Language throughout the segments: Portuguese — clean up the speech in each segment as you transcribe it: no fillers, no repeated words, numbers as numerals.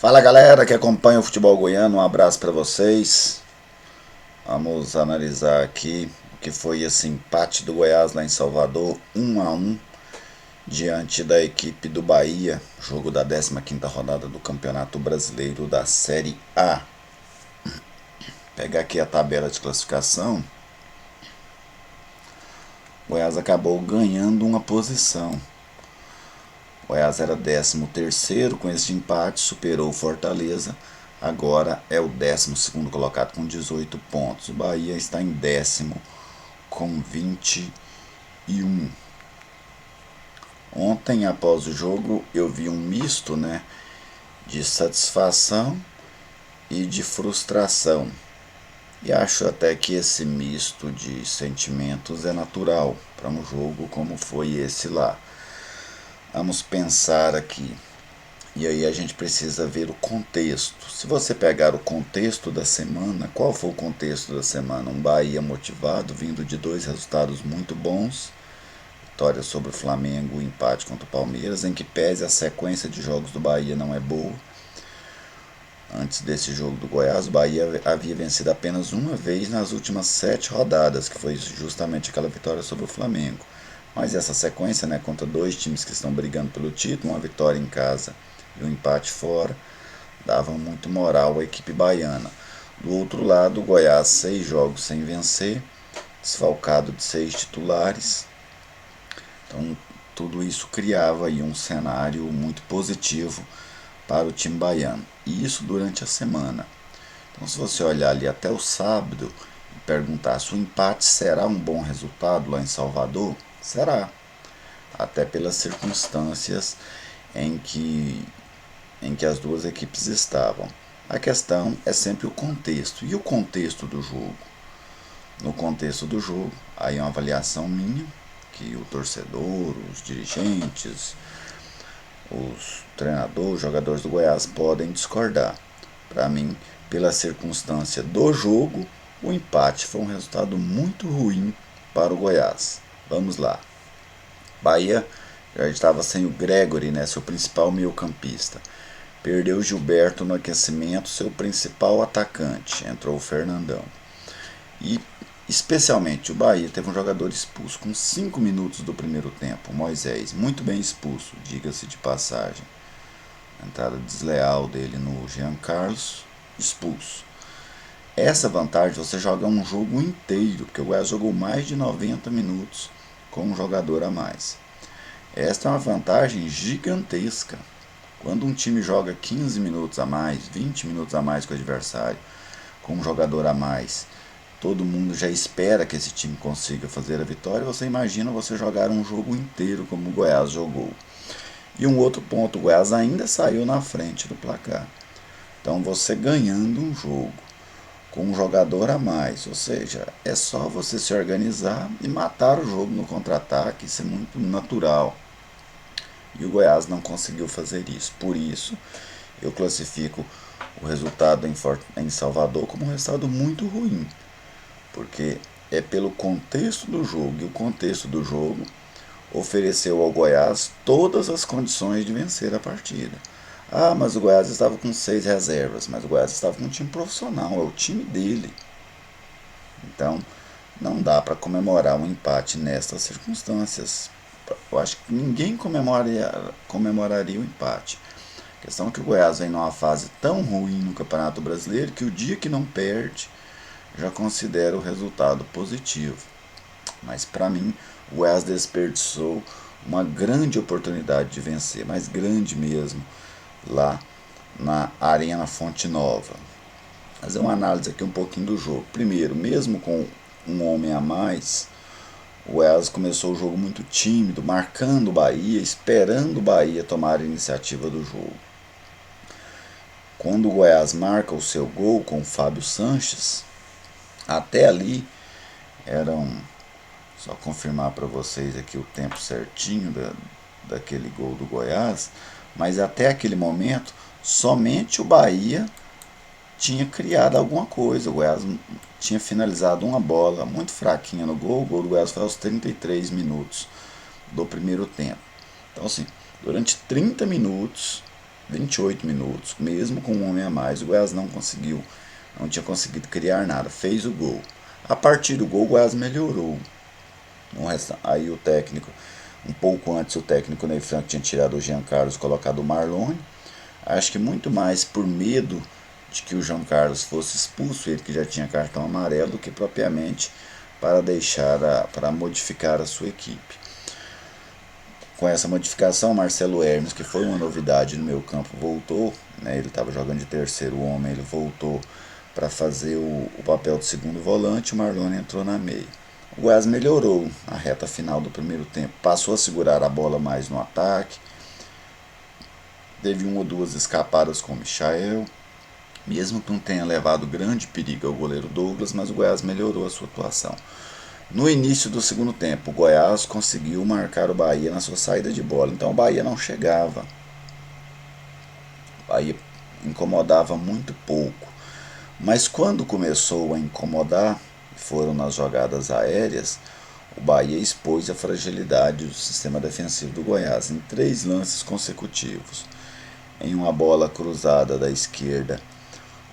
Fala galera que acompanha o futebol goiano, um abraço para vocês. Vamos analisar aqui o que foi esse empate do Goiás lá em Salvador, 1-1, diante da equipe do Bahia, jogo da 15ª rodada do Campeonato Brasileiro da Série A. Pegar aqui a tabela de classificação. O Goiás acabou ganhando uma posição. O Goiás era 13º, com esse empate superou o Fortaleza, agora é o 12º colocado com 18 pontos. O Bahia está em 10º com 21. Ontem, após o jogo, eu vi um misto, de satisfação e de frustração. E acho até que esse misto de sentimentos é natural para um jogo como foi esse lá. Vamos pensar aqui. E aí a gente precisa ver o contexto. Se você pegar o contexto da semana, qual foi o contexto da semana? Um Bahia motivado, vindo de 2 resultados muito bons. Vitória sobre o Flamengo, empate contra o Palmeiras, em que pese a sequência de jogos do Bahia não é boa. Antes desse jogo do Goiás, o Bahia havia vencido apenas uma vez nas últimas 7 rodadas, que foi justamente aquela vitória sobre o Flamengo. Mas essa sequência, contra 2 times que estão brigando pelo título, uma vitória em casa e um empate fora, dava muito moral à equipe baiana. Do outro lado, o Goiás, 6 jogos sem vencer, desfalcado de 6 titulares. Então, tudo isso criava aí um cenário muito positivo para o time baiano. E isso durante a semana. Então, se você olhar ali até o sábado e perguntar se o empate será um bom resultado lá em Salvador, será. Até pelas circunstâncias em que as duas equipes estavam. A questão é sempre o contexto. E o contexto do jogo? No contexto do jogo, aí é uma avaliação minha, que o torcedor, os dirigentes, os treinadores, os jogadores do Goiás podem discordar. Para mim, pela circunstância do jogo, o empate foi um resultado muito ruim para o Goiás. Vamos lá. Bahia já estava sem o Gregory, seu principal meio-campista. Perdeu o Gilberto no aquecimento, seu principal atacante. Entrou o Fernandão. E, especialmente, o Bahia teve um jogador expulso com 5 minutos do primeiro tempo, o Moisés. Muito bem expulso, diga-se de passagem. Entrada desleal dele no Jean Carlos, expulso. Essa vantagem você joga um jogo inteiro, porque o Goiás jogou mais de 90 minutos com um jogador a mais. Esta é uma vantagem gigantesca. Quando um time joga 15 minutos a mais, 20 minutos a mais que o adversário, com um jogador a mais, todo mundo já espera que esse time consiga fazer a vitória. Você imagina você jogar um jogo inteiro como o Goiás jogou. E um outro ponto, o Goiás ainda saiu na frente do placar. Então você ganhando um jogo com um jogador a mais, ou seja, é só você se organizar e matar o jogo no contra-ataque, isso é muito natural. E o Goiás não conseguiu fazer isso. Por isso, eu classifico o resultado em Salvador como um resultado muito ruim. Porque é pelo contexto do jogo. E o contexto do jogo ofereceu ao Goiás todas as condições de vencer a partida. Ah, mas o Goiás estava com 6 reservas. Mas o Goiás estava com um time profissional. É o time dele. Então, não dá para comemorar um empate nestas circunstâncias. Eu acho que ninguém comemoraria o empate. A questão é que o Goiás vem numa fase tão ruim no Campeonato Brasileiro que o dia que não perde já considera o resultado positivo. Mas para mim, o Goiás desperdiçou uma grande oportunidade de vencer, mas grande mesmo, lá na Arena Fonte Nova. Fazer uma análise aqui um pouquinho do jogo. Primeiro, mesmo com um homem a mais, o Goiás começou o jogo muito tímido, marcando o Bahia, esperando o Bahia tomar a iniciativa do jogo. Quando o Goiás marca o seu gol com o Fábio Sanches, até ali só confirmar para vocês aqui o tempo certinho daquele gol do Goiás, mas até aquele momento somente o Bahia tinha criado alguma coisa. O Goiás tinha finalizado uma bola muito fraquinha no gol. O gol do Goiás foi aos 33 minutos do primeiro tempo. Então, assim, durante 30 minutos 28 minutos, mesmo com um homem a mais, o Goiás não tinha conseguido criar nada, fez o gol. A partir do gol, o Goiás melhorou. Aí o técnico, um pouco antes, o técnico Ney Franco tinha tirado o Jean Carlos, colocado o Marlone. Acho que muito mais por medo de que o Jean Carlos fosse expulso, ele que já tinha cartão amarelo, do que propriamente para modificar a sua equipe. Com essa modificação, Marcelo Hermes, que foi uma novidade no meio campo, voltou, né, ele estava jogando de terceiro homem, ele voltou para fazer o papel de segundo volante, o Marlone entrou na meia. O Goiás melhorou a reta final do primeiro tempo, passou a segurar a bola mais no ataque, teve uma ou duas escapadas com o Michael, mesmo que não tenha levado grande perigo ao goleiro Douglas, mas o Goiás melhorou a sua atuação. No início do segundo tempo, o Goiás conseguiu marcar o Bahia na sua saída de bola, então o Bahia não chegava. O Bahia incomodava muito pouco. Mas quando começou a incomodar, foram nas jogadas aéreas, o Bahia expôs a fragilidade do sistema defensivo do Goiás em 3 lances consecutivos. Em uma bola cruzada da esquerda,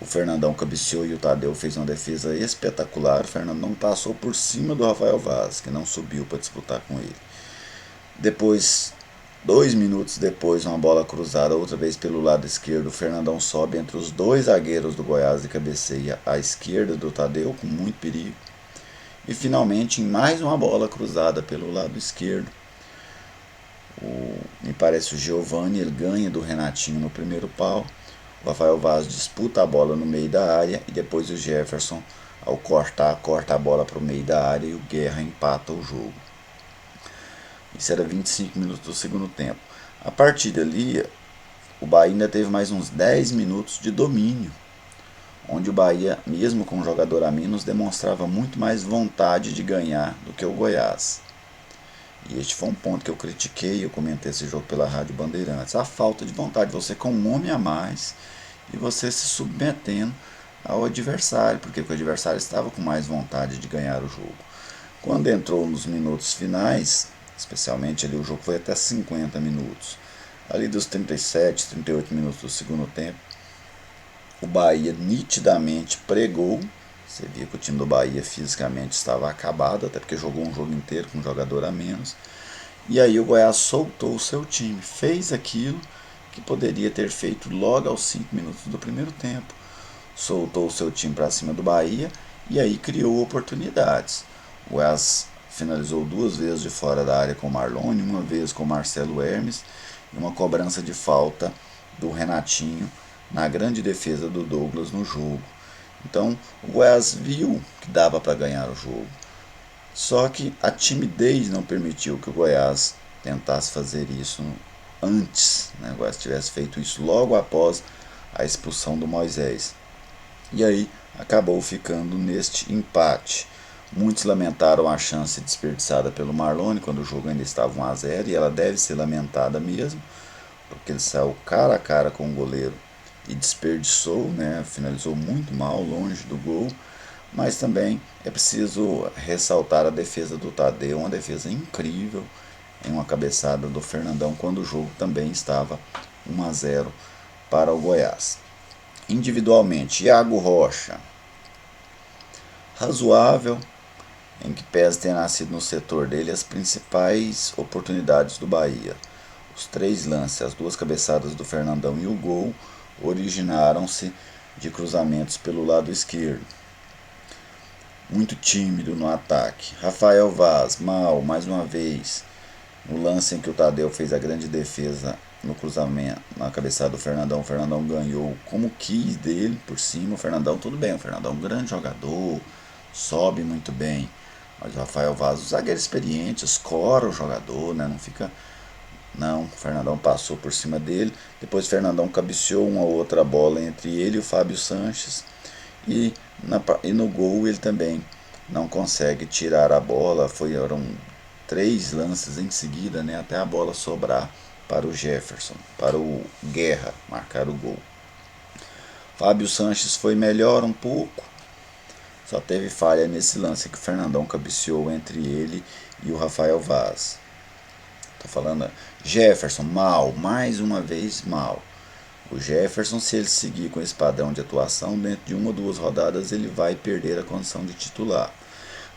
o Fernandão cabeceou e o Tadeu fez uma defesa espetacular. O Fernandão passou por cima do Rafael Vaz, que não subiu para disputar com ele. Depois, 2 minutos depois, uma bola cruzada outra vez pelo lado esquerdo. O Fernandão sobe entre os 2 zagueiros do Goiás e cabeceia à esquerda do Tadeu, com muito perigo. E finalmente, em mais uma bola cruzada pelo lado esquerdo, me parece o Giovani, ele ganha do Renatinho no primeiro pau. O Rafael Vaz disputa a bola no meio da área e depois o Jefferson, ao corta a bola para o meio da área e o Guerra empata o jogo. Isso era 25 minutos do segundo tempo. A partir dali, o Bahia ainda teve mais uns 10 minutos de domínio, onde o Bahia, mesmo com um jogador a menos, demonstrava muito mais vontade de ganhar do que o Goiás. E este foi um ponto que eu critiquei, eu comentei esse jogo pela Rádio Bandeirantes. A falta de vontade, você com um homem a mais e você se submetendo ao adversário, porque o adversário estava com mais vontade de ganhar o jogo. Quando entrou nos minutos finais, especialmente ali o jogo foi até 50 minutos, ali dos 37, 38 minutos do segundo tempo, o Bahia nitidamente pregou. Você via que o time do Bahia fisicamente estava acabado, até porque jogou um jogo inteiro com um jogador a menos. E aí o Goiás soltou o seu time, fez aquilo que poderia ter feito logo aos 5 minutos do primeiro tempo. Soltou o seu time para cima do Bahia e aí criou oportunidades. O Goiás finalizou 2 vezes de fora da área com o Marlone, uma vez com o Marcelo Hermes e uma cobrança de falta do Renatinho na grande defesa do Douglas no jogo. Então o Goiás viu que dava para ganhar o jogo. Só que a timidez não permitiu que o Goiás tentasse fazer isso antes, né? O Goiás tivesse feito isso logo após a expulsão do Moisés. E aí acabou ficando neste empate. Muitos lamentaram a chance desperdiçada pelo Marlone quando o jogo ainda estava 1-0, e ela deve ser lamentada mesmo, porque ele saiu cara a cara com o goleiro e desperdiçou, né? Finalizou muito mal, longe do gol. Mas também é preciso ressaltar a defesa do Tadeu, uma defesa incrível, em uma cabeçada do Fernandão, quando o jogo também estava 1-0 para o Goiás. Individualmente, Iago Rocha, razoável, em que pese ter nascido no setor dele as principais oportunidades do Bahia. Os 3 lances, as 2 cabeçadas do Fernandão e o gol, originaram-se de cruzamentos pelo lado esquerdo. Muito tímido no ataque. Rafael Vaz, mal, mais uma vez. No lance em que o Tadeu fez a grande defesa no cruzamento, na cabeçada do Fernandão, o Fernandão ganhou como quis dele, por cima. O Fernandão, tudo bem, o Fernandão é um grande jogador, sobe muito bem. Mas o Rafael Vaz, o zagueiro experiente, escora o jogador, né? Não fica... Não, o Fernandão passou por cima dele. Depois o Fernandão cabeceou uma outra bola entre ele e o Fábio Sanches. E no gol ele também não consegue tirar a bola. Foram 3 lances em seguida, né, até a bola sobrar para o Jefferson, para o Guerra marcar o gol. Fábio Sanches foi melhor um pouco. Só teve falha nesse lance que o Fernandão cabeceou entre ele e o Rafael Vaz. Tô falando Jefferson, mal, mais uma vez mal. O Jefferson, se ele seguir com esse padrão de atuação, dentro de uma ou duas rodadas ele vai perder a condição de titular.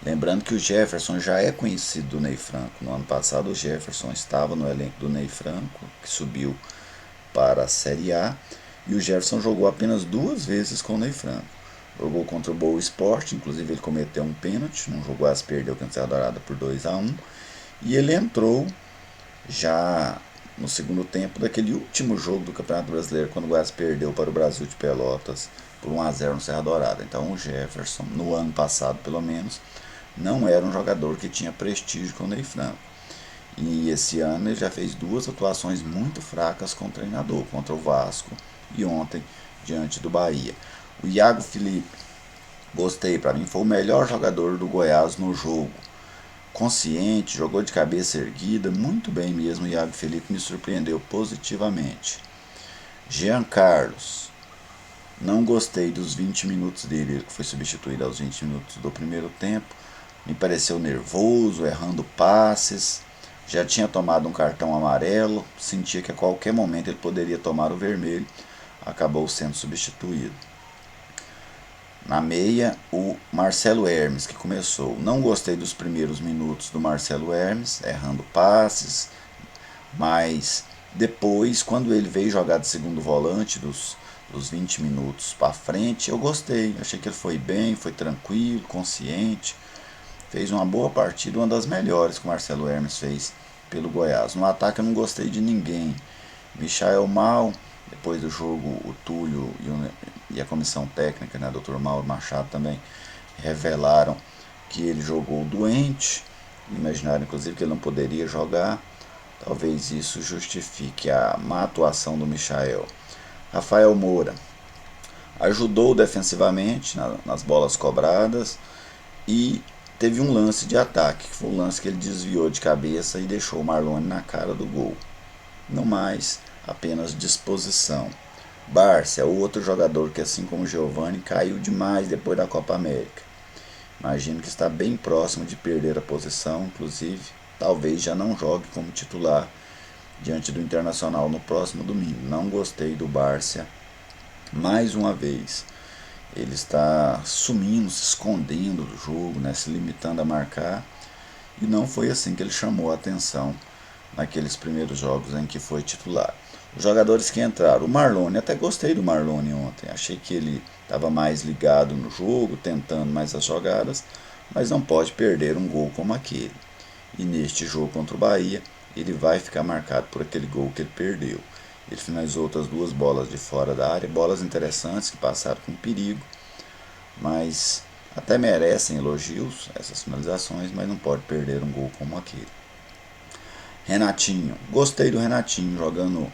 Lembrando que o Jefferson já é conhecido do Ney Franco. No ano passado o Jefferson estava no elenco do Ney Franco, que subiu para a Série A, e o Jefferson jogou apenas 2 vezes com o Ney Franco. Jogou contra o Boa Esporte, inclusive ele cometeu um pênalti, não jogou, perdeu com a Serra Dourada por 2-1, e ele entrou já no segundo tempo daquele último jogo do Campeonato Brasileiro, quando o Goiás perdeu para o Brasil de Pelotas por 1-0 no Serra Dourada. Então o Jefferson, no ano passado pelo menos, não era um jogador que tinha prestígio com o Ney Franco. E esse ano ele já fez 2 atuações muito fracas com o treinador, contra o Vasco e ontem diante do Bahia. O Iago Felipe, gostei, para mim foi o melhor jogador do Goiás no jogo. Consciente, jogou de cabeça erguida, muito bem mesmo. O Iago Felipe me surpreendeu positivamente. Jean Carlos, não gostei dos 20 minutos dele, ele foi substituído aos 20 minutos do primeiro tempo. Me pareceu nervoso, errando passes. Já tinha tomado um cartão amarelo, sentia que a qualquer momento ele poderia tomar o vermelho. Acabou sendo substituído. Na meia, o Marcelo Hermes, que começou. Não gostei dos primeiros minutos do Marcelo Hermes, errando passes, mas depois, quando ele veio jogar de segundo volante, dos 20 minutos para frente, eu gostei. Achei que ele foi bem, foi tranquilo, consciente, fez uma boa partida, uma das melhores que o Marcelo Hermes fez pelo Goiás. No ataque eu não gostei de ninguém. Michael mal. Depois do jogo, o Túlio e a comissão técnica, né, Dr. Mauro Machado, também revelaram que ele jogou doente. Imaginaram, inclusive, que ele não poderia jogar. Talvez isso justifique a má atuação do Michael. Rafael Moura ajudou defensivamente nas bolas cobradas e teve um lance de ataque, que foi um lance que ele desviou de cabeça e deixou o Marlone na cara do gol. Não mais, apenas disposição. Bárcia, outro jogador que, assim como o Giovani, caiu demais depois da Copa América. Imagino que está bem próximo de perder a posição, inclusive talvez já não jogue como titular diante do Internacional no próximo domingo. Não gostei do Bárcia mais uma vez. Ele está sumindo, se escondendo do jogo, né, se limitando a marcar, e não foi assim que ele chamou a atenção naqueles primeiros jogos em que foi titular. Os jogadores que entraram, o Marlone, até gostei do Marlone ontem, achei que ele estava mais ligado no jogo, tentando mais as jogadas, mas não pode perder um gol como aquele. E neste jogo contra o Bahia, ele vai ficar marcado por aquele gol que ele perdeu. Ele finalizou outras 2 bolas de fora da área, bolas interessantes que passaram com perigo, mas até merecem elogios essas finalizações, mas não pode perder um gol como aquele. Renatinho, gostei do Renatinho jogando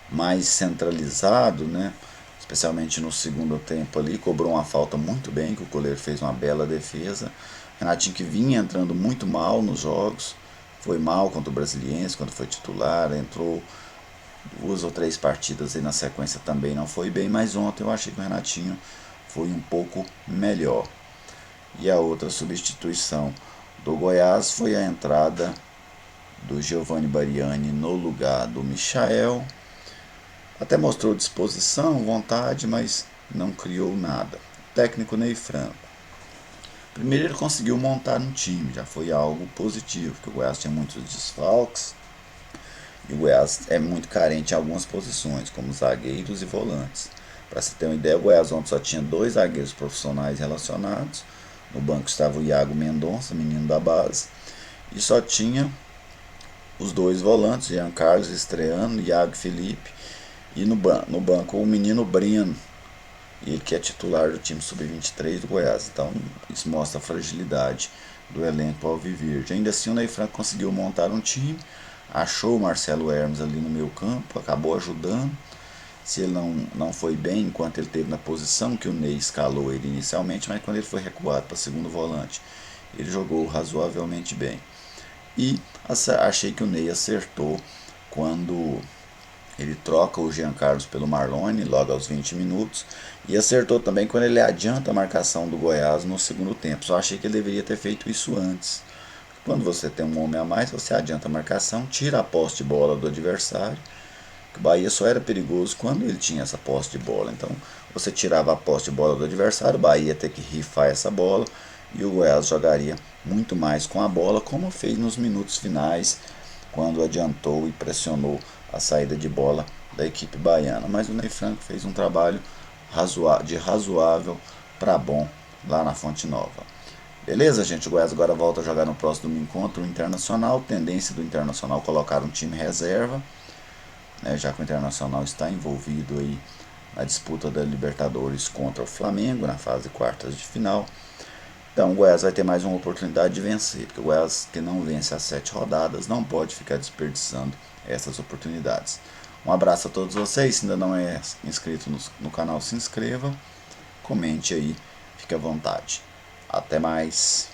mais centralizado, né? Especialmente no segundo tempo ali, cobrou uma falta muito bem, que o goleiro fez uma bela defesa. Renatinho que vinha entrando muito mal nos jogos, foi mal contra o Brasiliense, quando foi titular, entrou 2 ou 3 partidas aí na sequência também não foi bem, mas ontem eu achei que o Renatinho foi um pouco melhor. E a outra substituição do Goiás foi a entrada do Giovanni Bariani no lugar do Michael. Até mostrou disposição, vontade, mas não criou nada. Técnico Ney Franco. Primeiro ele conseguiu montar um time, já foi algo positivo, porque o Goiás tinha muitos desfalques e o Goiás é muito carente em algumas posições, como zagueiros e volantes. Para você ter uma ideia, o Goiás ontem só tinha 2 zagueiros profissionais relacionados. No banco estava o Iago Mendonça, menino da base, e só tinha os 2 volantes, Jean Carlos estreando, Iago Felipe, e no banco o menino Breno, ele que é titular do time sub-23 do Goiás. Então isso mostra a fragilidade do elenco alviverde. Ainda assim o Ney Franco conseguiu montar um time, achou o Marcelo Hermes ali no meio campo, acabou ajudando. Se ele não foi bem enquanto ele esteve na posição que o Ney escalou ele inicialmente, mas quando ele foi recuado para segundo volante, ele jogou razoavelmente bem. E achei que o Ney acertou quando ele troca o Jean Carlos pelo Marlone logo aos 20 minutos, e acertou também quando ele adianta a marcação do Goiás no segundo tempo. Só achei que ele deveria ter feito isso antes. Quando você tem um homem a mais, você adianta a marcação, tira a posse de bola do adversário, que o Bahia só era perigoso quando ele tinha essa posse de bola. Então você tirava a posse de bola do adversário, o Bahia ia ter que rifar essa bola e o Goiás jogaria muito mais com a bola, como fez nos minutos finais, quando adiantou e pressionou a saída de bola da equipe baiana. Mas o Ney Franco fez um trabalho de razoável para bom lá na Fonte Nova. Beleza, gente? O Goiás agora volta a jogar no próximo encontro internacional. Tendência do Internacional colocar um time reserva, né, já que o Internacional está envolvido aí na disputa da Libertadores contra o Flamengo na fase quartas de final. Então o Goiás vai ter mais uma oportunidade de vencer, porque o Goiás, que não vence as 7 rodadas, não pode ficar desperdiçando essas oportunidades. Um abraço a todos vocês. Se ainda não é inscrito no canal, se inscreva, comente aí, fique à vontade. Até mais.